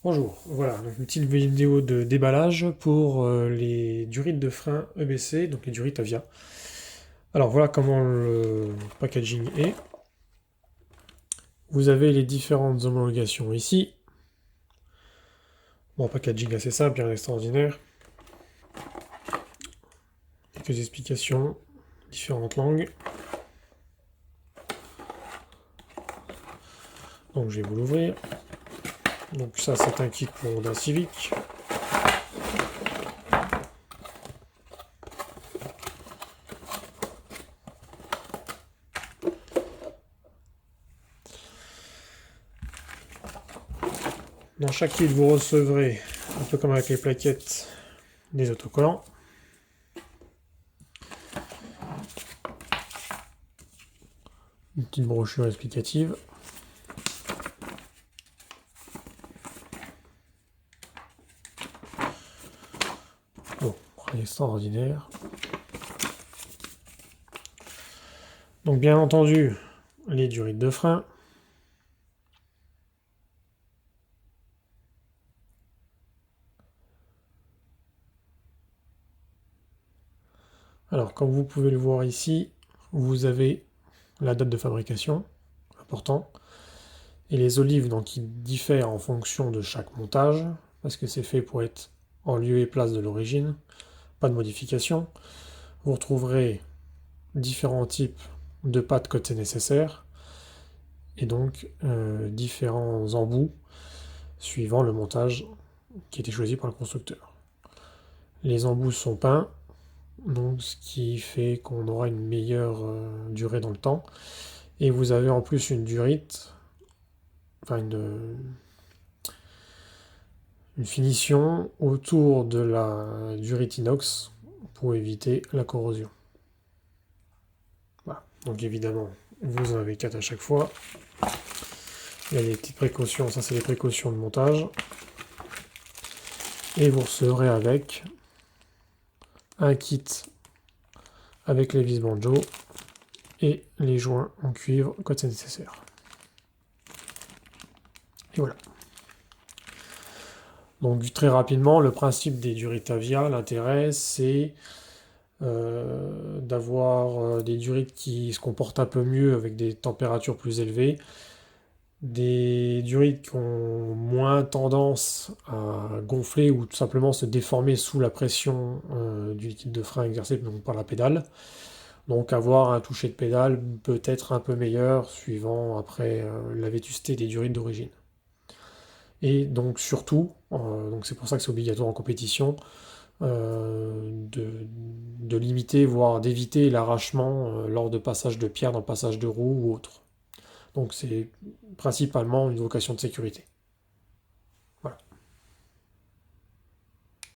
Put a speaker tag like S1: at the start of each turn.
S1: Bonjour, voilà, donc une petite vidéo de déballage pour les durites de frein EBC, donc les durites Avia. Alors voilà comment le packaging est. Vous avez les différentes homologations ici. Bon, packaging assez simple, bien extraordinaire. Quelques explications, différentes langues. Donc je vais vous l'ouvrir. Donc ça c'est un kit pour Honda Civic. Dans chaque kit vous recevrez, un peu comme avec les plaquettes, des autocollants. Une petite brochure explicative. Bon, rien extraordinaire. Donc bien entendu, les durites de frein. Alors comme vous pouvez le voir ici, vous avez la date de fabrication, important, et les olives donc, qui diffèrent en fonction de chaque montage, parce que c'est fait pour être en lieu et place de l'origine, pas de modification. Vous retrouverez différents types de pattes quand c'est nécessaire, et donc différents embouts suivant le montage qui a été choisi par le constructeur. Les embouts sont peints, donc ce qui fait qu'on aura une meilleure durée dans le temps. Et vous avez en plus une durite, enfin une finition autour de la durite inox pour éviter la corrosion. Voilà. Donc évidemment, vous en avez 4 à chaque fois. Il y a des petites précautions, ça c'est les précautions de montage. Et vous recevrez avec un kit avec les vis banjo et les joints en cuivre quand c'est nécessaire. Et voilà. Donc très rapidement, le principe des durites Avia, l'intérêt c'est d'avoir des durites qui se comportent un peu mieux avec des températures plus élevées, des durites qui ont moins tendance à gonfler ou tout simplement se déformer sous la pression du liquide de frein exercé donc par la pédale. Donc avoir un toucher de pédale peut être un peu meilleur suivant après la vétusté des durites d'origine. Et donc surtout, donc c'est pour ça que c'est obligatoire en compétition, de limiter, voire d'éviter l'arrachement lors de passage de pierre dans le passage de roue ou autre. Donc c'est principalement une vocation de sécurité.